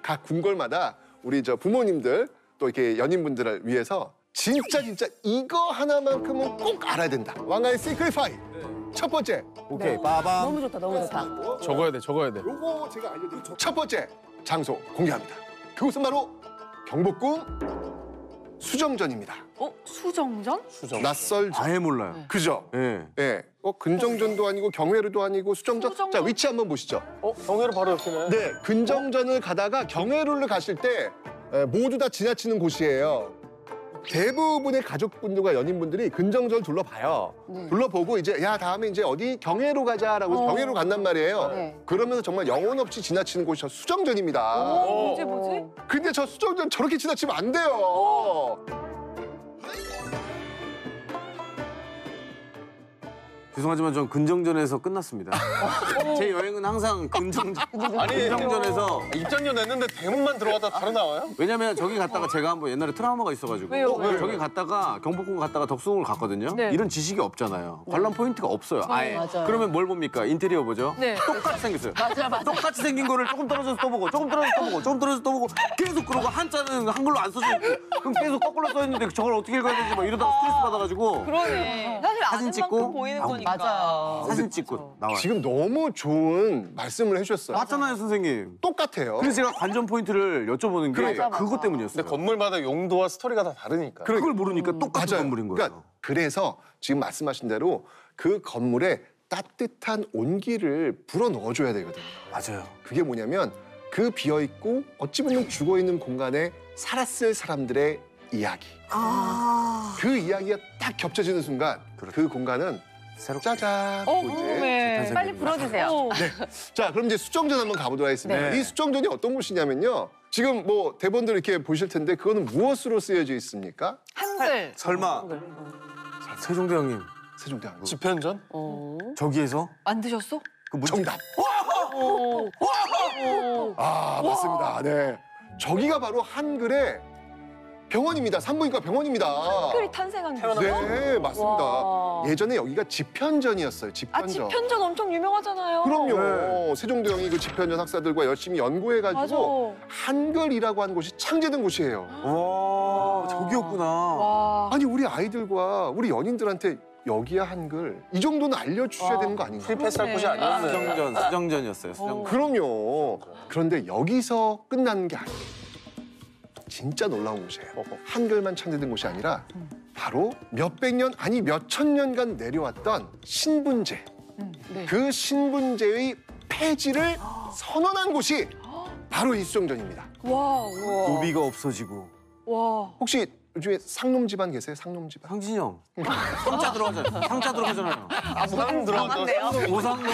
각 궁궐마다 우리 저 부모님들 또 이렇게 연인분들을 위해서 진짜 이거 하나만큼은 꼭 알아야 된다. 왕가의 시크릿 5. 첫 번째. 오케이, 빠밤. 너무 좋다, 너무 좋다. 적어야 돼. 요거 제가 알려드릴게요. 첫 번째 장소 공개합니다. 그곳은 바로 경복궁 수정전입니다. 수정전? 낯설죠. 아예 몰라요. 그죠? 예. 예. 근정전도 아니고 경회로도 아니고 수정전. 자, 위치 한번 보시죠. 경회로 바로 옆이네. 네, 근정전을 가다가 경회로를 가실 때 모두 다 지나치는 곳이에요. 대부분의 가족분들과 연인분들이 근정전을 둘러봐요. 둘러보고 이제 야 다음에 이제 어디 경회로 가자라고 해서 경회로 간단 말이에요. 네. 그러면서 정말 영혼 없이 지나치는 곳이 저 수정전입니다. 뭐지? 근데 저 수정전 저렇게 지나치면 안 돼요. 죄송하지만 전 근정전에서 끝났습니다. 제 여행은 항상 근정전에서 입장료 냈는데 대문만 들어갔다 바로 나와요? 왜냐면 저기 갔다가 제가 한번 옛날에 트라우마가 있어가지고 왜요? 저기 갔다가 경복궁 갔다가 덕숭을 갔거든요. 네. 이런 지식이 없잖아요. 관람 포인트가 없어요. 아예. 맞아요. 그러면 뭘 봅니까? 인테리어 보죠. 네. 똑같이 생겼어요. 맞아. 똑같이 생긴 거를 조금 떨어져서 또 보고 조금 떨어져서 또 보고 조금 떨어져서 또 보고 계속 그러고 한자는 한글로 안 써져 있고 그럼 계속 거꾸로 써 있는데 저걸 어떻게 읽어야 되지 막 이러다가 스트레스 받아가지고 그러네. 사실 사진 아는 찍고 만큼 보이는 거니까. 맞아요. 사진 찍고 나와요. 지금 너무 좋은 말씀을 해주셨어요. 맞잖아요, 선생님. 똑같아요. 그래서 제가 관전 포인트를 여쭤보는 게 그러니까. 그것 때문이었어요. 근데 건물마다 용도와 스토리가 다 다르니까. 그걸 모르니까 똑같은 맞아요. 건물인 거예요. 그러니까 그래서 지금 말씀하신 대로 그 건물에 따뜻한 온기를 불어 넣어줘야 되거든요. 맞아요. 그게 뭐냐면 그 비어있고 어찌 보면 죽어있는 공간에 살았을 사람들의 이야기. 그 이야기가 딱 겹쳐지는 순간 그 공간은 새롭게. 짜잔. 네. 빨리 불어주세요. 자, 그럼 이제 수정전 한번 가보도록 하겠습니다. 네. 이 수정전이 어떤 곳이냐면요. 지금 뭐 대본들 이렇게 보실 텐데 그거는 무엇으로 쓰여져 있습니까? 한글. 설마 세종대왕님 세종대왕. 집현전? 저기에서 안 드셨어? 그 문자 정답. 아, 맞습니다. 네. 저기가 바로 한글의 병원입니다. 산부인과 병원입니다. 한글이 탄생한 곳. 네, 맞습니다. 와. 예전에 여기가 집현전이었어요. 집현전. 집현전 엄청 유명하잖아요. 그럼요. 세종대왕이 그 집현전 학사들과 열심히 연구해가지고 맞아. 한글이라고 하는 곳이 창제된 곳이에요. 와 저기였구나. 와. 아니 우리 아이들과 우리 연인들한테 여기야 한글 이 정도는 알려주셔야 되는 거 아닌가요? 프리패스할 곳이 아니었네. 수정전이었어요. 수정전. 그럼요. 그런데 여기서 끝나는 게 아니에요. 진짜 놀라운 곳이에요. 한글만 창제된 곳이 아니라 바로 몇백 년 아니 몇천 년간 내려왔던 신분제. 네. 그 신분제의 폐지를 선언한 곳이 바로 이 수정전입니다. 와, 고비가 없어지고. 와. 혹시 요즘에 상놈 집안 계세요? 상놈 집안? 상진이 형. 상자 들어가잖아요. 상자 들어가잖아요. 상 들어갔다. 오상놈.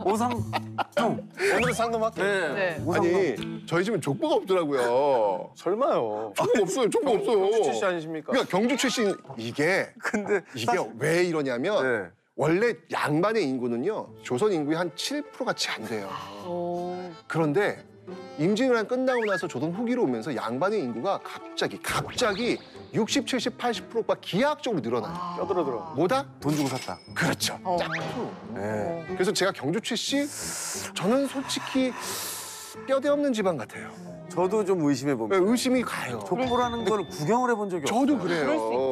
오상. 형. 오늘은 상담 할게요. 네. 네. 오상놈. 아니 저희 집은 족보가 없더라고요. 설마요. 족보 없어요. 족보 없어요. 경주 출신 아니십니까? 그러니까 경주 출신 이게 사실- 왜 이러냐면 네. 원래 양반의 인구는요 조선 인구의 한 7%가 채 안 돼요. 그런데 임진왜란 끝나고 나서 조선 후기로 오면서 양반의 인구가 갑자기 60, 70, 80%가 기하학적으로 늘어나요. 껴들어들어. 뭐다? 돈 주고 샀다. 그렇죠. 짝퉁. 네. 그래서 제가 경주 출신 저는 솔직히 뼈대 없는 집안 같아요. 저도 좀 의심해 봅니다. 의심이 가요. 족보라는 걸 구경을 해본 적이 없어요. 저도 그래요.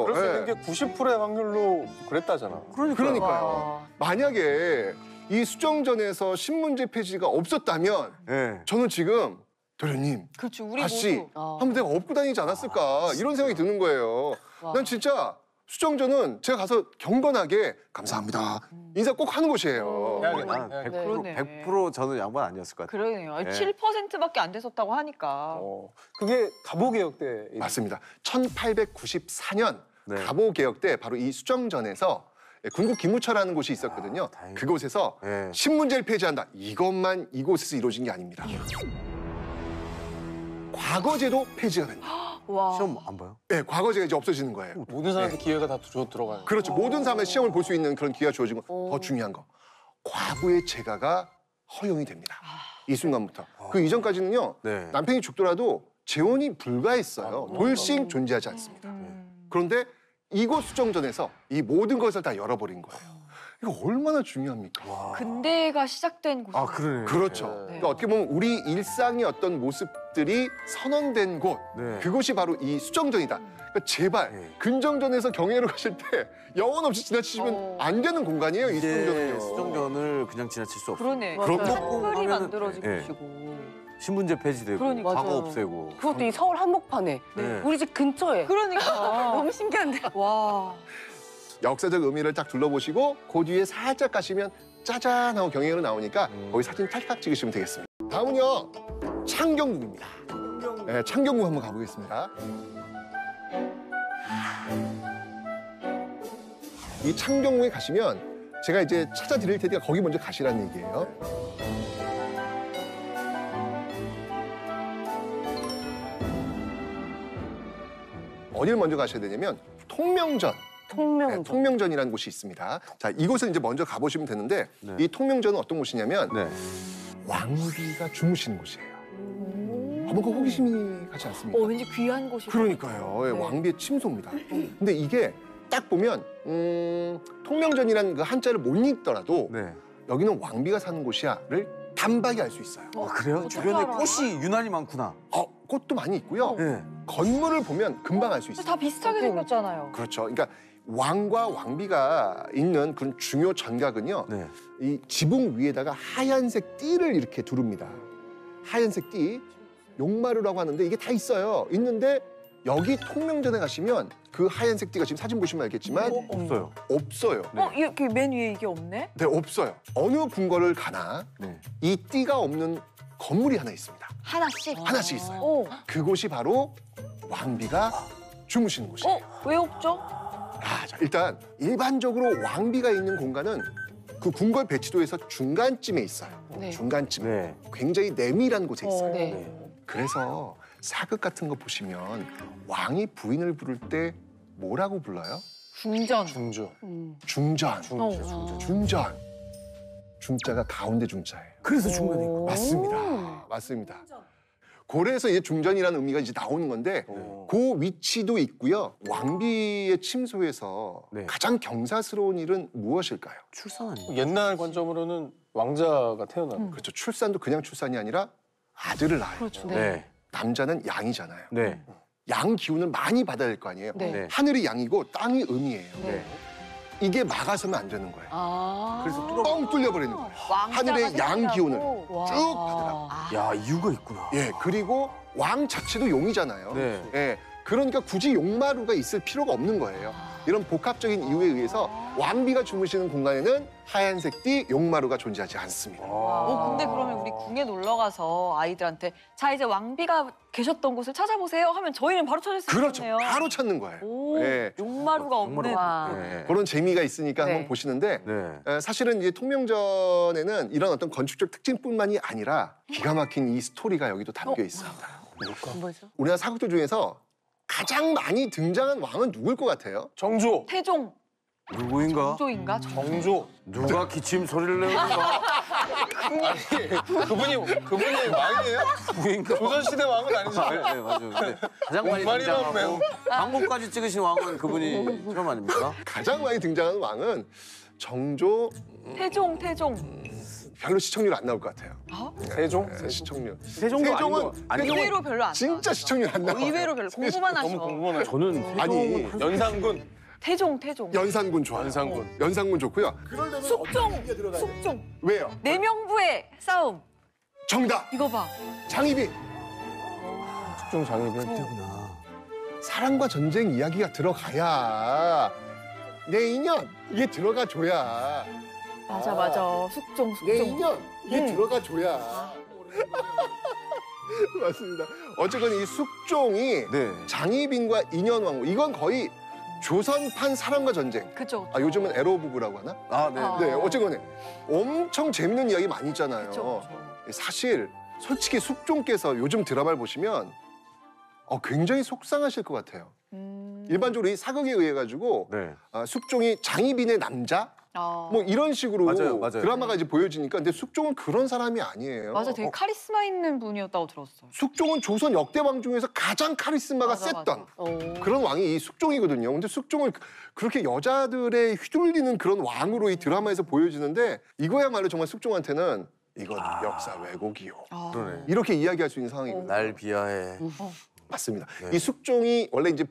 그럴 수 네. 있는 게 90%의 확률로 그랬다잖아. 그러니까요. 만약에 이 수정전에서 신문제 폐지가 없었다면 네. 저는 지금 도련님, 그렇지, 우리 다시 모두. 한번 내가 업고 다니지 않았을까 이런 생각이 드는 거예요. 난 진짜 수정전은 제가 가서 경건하게 감사합니다 인사 꼭 하는 곳이에요. 해야겠다. 100%, 그러네. 100% 저는 양반 아니었을 것 같아요. 그러네요. 네. 7%밖에 안 됐었다고 하니까. 그게 갑오개혁 때. 맞습니다. 1894년 네. 갑오개혁 때 바로 이 수정전에서 군국 기무처라는 곳이 있었거든요. 다행이다. 그곳에서 네. 신문제를 폐지한다. 이것만 이곳에서 이루어진 게 아닙니다. 과거제도 폐지가 됩니다. 와. 시험 안 봐요? 네, 과거제가 이제 없어지는 거예요. 모든 사람한테 기회가 다 들어가요. 그렇죠. 모든 사람의 시험을 볼 수 있는 그런 기회가 주어지고 더 중요한 거. 과부의 재가가 허용이 됩니다. 이 순간부터. 그 이전까지는요. 네. 남편이 죽더라도 재혼이 불가했어요. 돌싱 존재하지 않습니다. 그런데 이곳 수정전에서 이 모든 것을 다 열어버린 거예요. 이거 얼마나 중요합니까? 와. 근대가 시작된 곳. 아 그러네. 그렇죠. 네. 그러니까 어떻게 보면 우리 일상의 어떤 모습들이 선언된 곳, 네. 그곳이 바로 이 수정전이다. 그러니까 제발 네. 근정전에서 경회로 가실 때 영혼 없이 지나치시면 어. 안 되는 공간이에요, 이 이제 수정전은요. 수정전을 그냥 지나칠 수 없어. 그러네. 그럼 한글이 하면은- 만들어지고 네. 계시고. 신분제 폐지되고 그러니까. 과거 맞아요. 없애고. 그것도 이 서울 한복판에. 네. 우리 집 근처에. 그러니까. 너무 신기한데. 와. 역사적 의미를 딱 둘러보시고 그 뒤에 살짝 가시면 짜잔 하고 경회로 나오니까 거기 사진 찰칵 찍으시면 되겠습니다. 다음은요, 창경궁입니다. 네, 창경궁 한번 가보겠습니다. 이 창경궁에 가시면 제가 이제 찾아드릴 테니까 거기 먼저 가시라는 얘기예요. 어딜 먼저 가셔야 되냐면 통명전. 통명전. 네, 통명전이라는 곳이 있습니다. 자, 이곳을 이제 먼저 가보시면 되는데 네. 이 통명전은 어떤 곳이냐면 네. 왕비가 주무시는 곳이에요. 뭔가 호기심이 가지 않습니까? 왠지 귀한 곳이. 그러니까요. 예, 네. 왕비의 침소입니다. 근데 이게 딱 보면 통명전이라는 그 한자를 못 읽더라도 네. 여기는 왕비가 사는 곳이야를 단박에 알 수 있어요. 아 그래요? 어떻게 주변에 알아? 꽃이 유난히 많구나. 꽃도 많이 있고요. 네. 건물을 보면 금방 알 수 있어요. 다 비슷하게 생겼잖아요. 그렇죠. 그러니까 왕과 왕비가 있는 그런 중요 전각은요. 네. 이 지붕 위에다가 하얀색 띠를 이렇게 두릅니다. 하얀색 띠, 용마루라고 하는데 이게 다 있어요. 있는데 여기 통명전에 가시면 그 하얀색 띠가 지금 사진 보시면 알겠지만 없어요. 없어요. 이렇게 맨 위에 이게 없네? 네, 없어요. 어느 궁궐을 가나 네. 이 띠가 없는 건물이 하나 있습니다. 하나씩. 하나씩 있어요. 어. 그곳이 바로 왕비가 주무시는 곳이에요. 왜 없죠? 자, 일단 일반적으로 왕비가 있는 공간은 그 궁궐 배치도에서 중간쯤에 있어요. 네. 중간쯤. 네. 굉장히 내밀한 곳에 있어요. 네. 그래서 사극 같은 거 보시면 왕이 부인을 부를 때 뭐라고 불러요? 궁전. 중주. 중전. 중주. 중전. 중자가 가운데 중자예요. 그래서 중간에 있고. 맞습니다. 맞습니다. 고래에서 이제 중전이라는 의미가 이제 나오는 건데 오. 그 위치도 있고요. 왕비의 침소에서 네. 가장 경사스러운 일은 무엇일까요? 출산 아니에요? 옛날 관점으로는 왕자가 태어나는 그렇죠. 출산도 그냥 출산이 아니라 아들을 낳아요. 그렇죠. 네. 남자는 양이잖아요. 네. 양 기운을 많이 받아야 될 거 아니에요. 네. 네. 하늘이 양이고 땅이 음이에요. 네. 이게 막아서면 안 되는 거예요. 그래서 뚫어. 뻥 뚫려버리는 거예요. 하늘의 양 기운을 쭉 받으라고. 야 이유가 있구나. 예, 그리고 왕 자체도 용이잖아요. 네. 예, 그러니까 굳이 용마루가 있을 필요가 없는 거예요. 이런 복합적인 이유에 의해서 왕비가 주무시는 공간에는 하얀색 띠 용마루가 존재하지 않습니다. 근데 그러면 우리 궁에 놀러 가서 아이들한테 자 이제 왕비가 계셨던 곳을 찾아보세요 하면 저희는 바로 찾을 수 그렇죠. 있겠네요. 바로 찾는 거예요. 오, 예. 용마루가 없는. 와. 네. 그런 재미가 있으니까 네. 한번 보시는데 네. 사실은 이제 통명전에는 이런 어떤 건축적 특징뿐만이 아니라 기가 막힌 이 스토리가 여기도 담겨 있습니다. 뭐죠? 우리나라 사극들 중에서 가장 많이 등장한 왕은 누굴 것 같아요? 정조. 태종. 누구인가? 조인가? 정조. 누가 기침 소리를 내는가? 그분이 왕이에요? 누구인가? 조선시대 왕은 네, 아니잖아요. 네, 맞아요. 근데 가장 많이 왕만이라면 등장하고 매우. 방법까지 찍으신 왕은 그분이 처음 아닙니까? 가장 많이 등장하는 왕은 정조. 태종. 별로 시청률 안 나올 것 같아요. 세종? 네, 시청률. 세종도 아니고 의외로 별로 안 진짜 시청률 안 나와요. 의외로 별로 공부만 너무 하셔. 궁금하네. 저는 아니, 연산군. 태종. 연산군 좋아요. 연산군. 연산군 좋고요. 숙종. 왜요? 내명부의 싸움. 정답. 이거 봐. 장희빈. 숙종 장희빈. 그때구나. 사랑과 전쟁 이야기가 들어가야 내 인연 이게 들어가줘야 맞아. 숙종. 내 인연 이게 들어가줘야 맞습니다. 어쨌건 이 숙종이 네. 장희빈과 인연왕후 이건 거의 조선판 사랑과 전쟁. 그죠. 요즘은 에로 부부라고 하나? 아, 네. 아. 네, 어쨌건 엄청 재밌는 이야기 많이 있잖아요. 그쵸. 사실 솔직히 숙종께서 요즘 드라마를 보시면 굉장히 속상하실 것 같아요. 일반적으로 이 사극에 의해 가지고 네. 숙종이 장희빈의 남자 뭐 이런 식으로 맞아요. 드라마가 이제 보여지니까 근데 숙종은 그런 사람이 아니에요. 맞아, 되게 카리스마 있는 분이었다고 들었어요. 숙종은 조선 역대 왕 중에서 가장 카리스마가 맞아, 셌던 맞아. 그런 왕이 이 숙종이거든요. 근데 숙종을 그렇게 여자들에 휘둘리는 그런 왕으로 이 드라마에서 보여지는데 이거야말로 정말 숙종한테는 이건 역사 왜곡이요. 그러네. 이렇게 이야기할 수 있는 상황이거든요. 날 비하해. 맞습니다. 네. 이 숙종이 원래 이제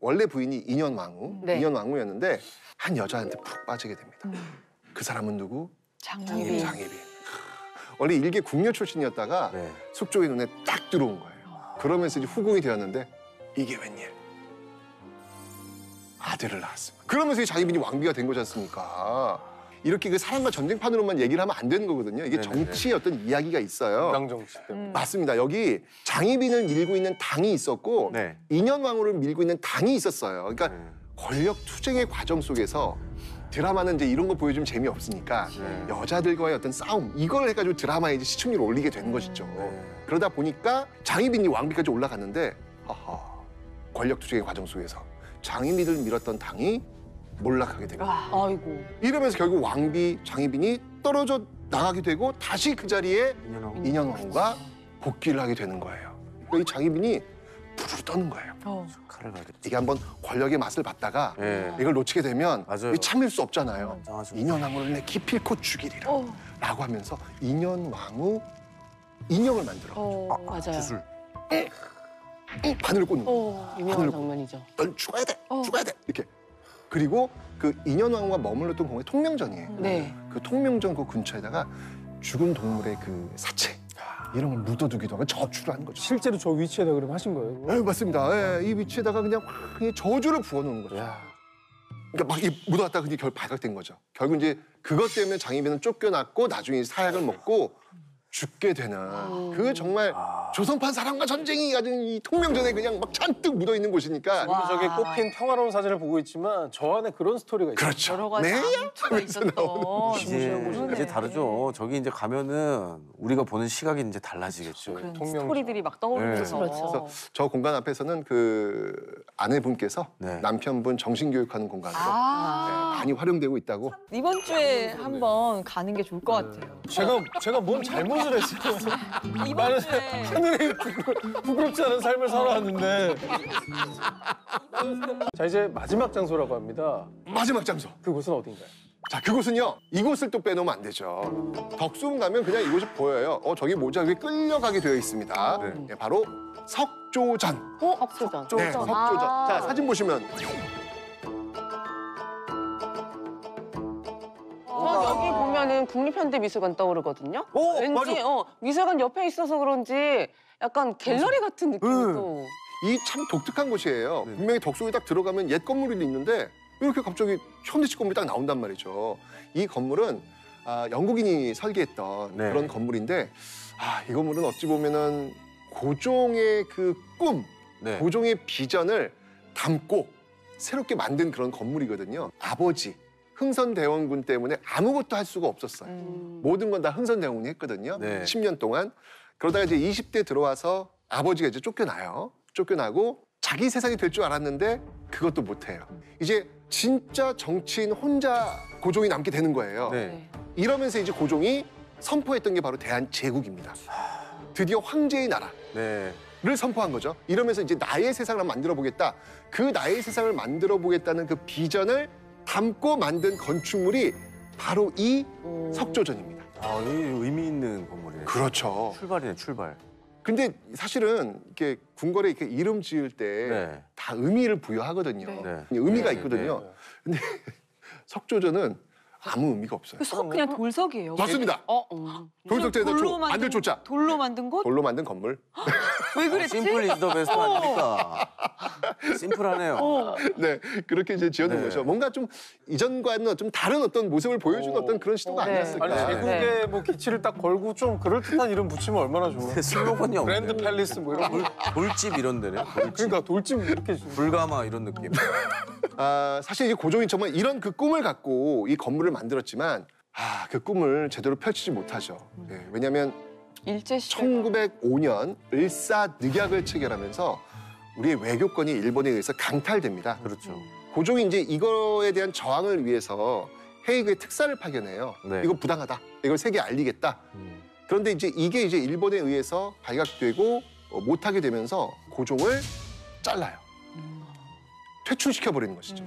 원래 부인이 인현왕후, 네. 인현왕후였는데 한 여자한테 푹 빠지게 됩니다. 그 사람은 누구? 장유비. 장희빈. 원래 일개 궁녀 출신이었다가 네. 숙종의 눈에 딱 들어온 거예요. 그러면서 이제 후궁이 되었는데 이게 웬일? 아들을 낳았습니다. 그러면서 이 장희빈이 왕비가 된 거지 않습니까? 이렇게 그 사랑과 전쟁판으로만 얘기를 하면 안 되는 거거든요. 이게 네네네. 정치의 어떤 이야기가 있어요. 당정치 때문에. 맞습니다. 여기 장희빈을 밀고 있는 당이 있었고 네. 인현왕후를 밀고 있는 당이 있었어요. 그러니까 권력 투쟁의 과정 속에서 드라마는 이제 이런 거 보여주면 재미없으니까 네. 여자들과의 어떤 싸움 이걸 해가지고 드라마에 이제 시청률을 올리게 되는 것이죠. 네. 그러다 보니까 장희빈이 왕비까지 올라갔는데 권력 투쟁의 과정 속에서 장희빈을 밀었던 당이 몰락하게 됩니다. 아이고. 이러면서 결국 왕비 장희빈이 떨어져 나가게 되고 다시 그 자리에 인현왕후가 복귀를 하게 되는 거예요. 그러니까 이 장희빈이 부르르 떠는 거예요. 칼을 가야 돼. 이게 한번 권력의 맛을 봤다가 네. 이걸 놓치게 되면 맞아요. 이게 참을 수 없잖아요. 맞아. 인현왕후를 내 기필코 죽이리라 라고 하면서 인현왕후 인형을 만들어 맞아요. 주술. 바늘을 꽂는 거예요. 유명한 장면이죠. 넌 죽어야 돼! 죽어야 돼! 이렇게. 그리고 그 인현왕후가 머물렀던 공간이 통명전이에요. 네. 그 통명전 그 근처에다가 죽은 동물의 그 사체 이런 걸 묻어두기도 하고 저주를 하는 거죠. 실제로 저 위치에다 그럼 하신 거예요? 네, 맞습니다. 이 위치에다가 그냥 확 저주를 부어놓은 거죠. 야. 그러니까 막 묻어왔다가 그게 결국 발각된 거죠. 결국 이제 그것 때문에 장희빈은 쫓겨났고 나중에 사약을 먹고 죽게 되는 그 정말 조선판 사랑과 전쟁이 가진 이 통명전에 그냥 막 잔뜩 묻어있는 곳이니까 우리 저게 꽃핀 평화로운 사진을 보고 있지만 저 안에 그런 스토리가 있어요. 그렇죠. 여러 가지 네. 암투가 있었던. 이제 다르죠. 저기 이제 가면은 우리가 보는 시각이 이제 달라지겠죠. 그런 통명전. 스토리들이 막 떠오르면서. 네. 그렇죠. 그래서 저 공간 앞에서는 그 아내분께서 네. 남편분 정신교육하는 공간으로 네, 아, 많이 활용되고 있다고. 이번 주에 한번 가는 게 좋을 것 같아요. 제가 뭔 잘못을 했어요. 이번 주에 하늘이 부끄럽지 않은 삶을 살아왔는데. 자, 이제 마지막 장소라고 합니다. 마지막 장소. 그곳은 어딘가요? 자, 그곳은요. 이곳을 또 빼놓으면 안 되죠. 덕수궁 가면 그냥 이곳이 보여요. 저기 모자에 끌려가게 되어 있습니다. 네, 바로 석조전. 석수전. 네, 석조전. 자, 사진 보시면 여기 보면은 국립현대미술관 떠오르거든요. 왠지 맞아. 미술관 옆에 있어서 그런지 약간 갤러리 같은 느낌이 또. 이 참 독특한 곳이에요. 분명히 덕수궁에 딱 들어가면 옛 건물이 있는데 이렇게 갑자기 현대식 건물이 딱 나온단 말이죠. 이 건물은 영국인이 설계했던 네. 그런 건물인데 이 건물은 어찌 보면은 고종의 그 꿈, 네. 고종의 비전을 담고 새롭게 만든 그런 건물이거든요. 아버지 흥선대원군 때문에 아무것도 할 수가 없었어요. 모든 건 다 흥선대원군이 했거든요. 네. 10년 동안. 그러다가 이제 20대 들어와서 아버지가 이제 쫓겨나요. 쫓겨나고 자기 세상이 될 줄 알았는데 그것도 못해요. 이제 진짜 정치인 혼자 고종이 남게 되는 거예요. 네. 이러면서 이제 고종이 선포했던 게 바로 대한제국입니다. 드디어 황제의 나라를 네. 선포한 거죠. 이러면서 이제 나의 세상을 한번 만들어 보겠다. 그 나의 세상을 만들어 보겠다는 그 비전을 담고 만든 건축물이 바로 이 석조전입니다. 이 의미 있는 건물이네. 그렇죠. 출발이네, 출발. 근데 사실은 이렇게 궁궐에 이렇게 이름 지을 때 다 네. 의미를 부여하거든요. 네. 의미가 네, 있거든요. 근데 석조전은 아무 의미가 없어요. 그 석 그냥 돌석이에요. 맞습니다. 돌석대에다 안들 조자. 돌로 만든 곳? 돌로 만든 건물. 왜 그랬지? 심플 이즈 더 베스트 아닙니까? 심플하네요. 네, 그렇게 이제 지어놓은 네. 거죠. 뭔가 좀 이전과는 좀 다른 어떤 모습을 보여주는 어떤 그런 시도가 네. 아니었을까. 아니 제국에 뭐 기치를 딱 걸고 좀 그럴듯한 이름 붙이면 얼마나 좋아. 슬로건이 없네. 브랜드 팰리스 뭐 이런 거. 돌집 이런 데네. 돌집. 그러니까 돌집 이렇게 불가마 이런 느낌. 사실 이제 고종이 정말 이런 그 꿈을 갖고 이 건물을 만들었지만 그 꿈을 제대로 펼치지 못하죠. 네, 왜냐하면 일제 시대. 1905년 을사늑약을 체결하면서 우리의 외교권이 일본에 의해서 강탈됩니다. 그렇죠. 고종이 이제 이거에 대한 저항을 위해서 헤이그의 특사를 파견해요. 네. 이거 부당하다. 이걸 세계에 알리겠다. 그런데 이제 이게 이제 일본에 의해서 발각되고 못하게 되면서 고종을 잘라요. 퇴출시켜 버리는 것이죠.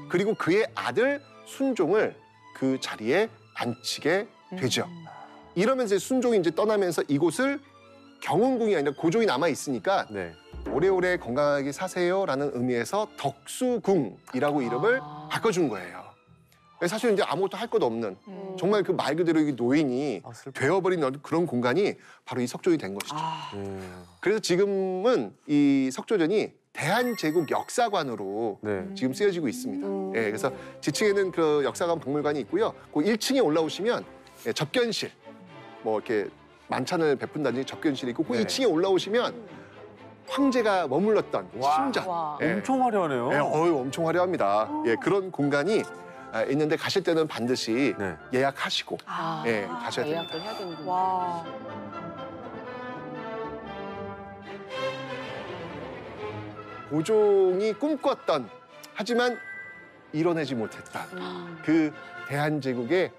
그리고 그의 아들 순종을 그 자리에 앉히게 되죠. 이러면서 순종이 이제 떠나면서 이곳을 경운궁이 아니라 고종이 남아 있으니까 네. 오래오래 건강하게 사세요라는 의미에서 덕수궁이라고 이름을 바꿔준 거예요. 사실 이제 아무것도 할 것 없는 정말 그 말 그대로 이 노인이 아, 슬퍼. 되어버린 그런 공간이 바로 이 석조전이 된 것이죠. 그래서 지금은 이 석조전이 대한제국 역사관으로 네. 지금 쓰여지고 있습니다. 예, 그래서 지층에는 그 역사관 박물관이 있고요. 그 1층에 올라오시면 예, 접견실, 뭐 이렇게 만찬을 베푼다든지 접견실이 있고 그 네. 2층에 올라오시면 황제가 머물렀던 와. 침전. 와. 예. 엄청 화려하네요. 예, 엄청 화려합니다. 예, 그런 공간이 있는데 가실 때는 반드시 네. 예약하시고 아, 예, 가셔야 됩니다. 예약을 해야 되는구나. 와. 고종이 꿈꿨던 하지만 이뤄내지 못했던 그 대한제국의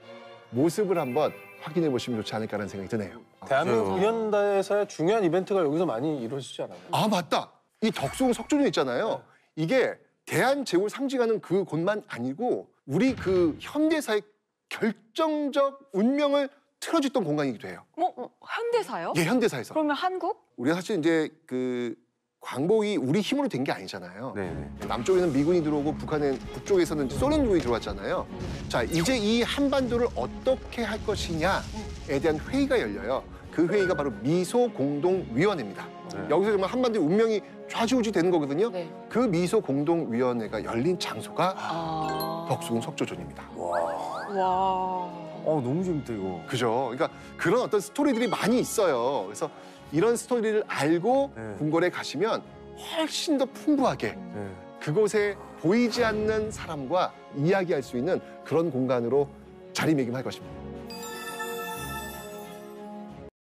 모습을 한번 확인해 보시면 좋지 않을까라는 생각이 드네요. 대한민국 맞아요. 근현대사의 중요한 이벤트가 여기서 많이 이루어지지 않아요? 아 맞다. 이 덕수궁 석조전 있잖아요. 이게 대한제국을 상징하는 그 곳만 아니고 우리 그 현대사의 결정적 운명을 틀어줬던 공간이기도 해요. 뭐 현대사요? 예, 현대사에서. 그러면 한국? 우리가 사실 이제 그 광복이 우리 힘으로 된 게 아니잖아요. 네. 남쪽에는 미군이 들어오고 북쪽에서는 소련군이 들어왔잖아요. 자, 이제 이 한반도를 어떻게 할 것이냐에 대한 회의가 열려요. 그 회의가 바로 미소공동위원회입니다. 네. 여기서 정말 한반도의 운명이 좌지우지 되는 거거든요. 네. 그 미소공동위원회가 열린 장소가 아. 덕수궁 석조전입니다. 와. 너무 재밌다 이거. 그죠? 그러니까 그런 어떤 스토리들이 많이 있어요. 그래서 이런 스토리를 알고 네. 궁궐에 가시면 훨씬 더 풍부하게 네. 그곳에 보이지 않는 사람과 이야기할 수 있는 그런 공간으로 자리매김할 것입니다.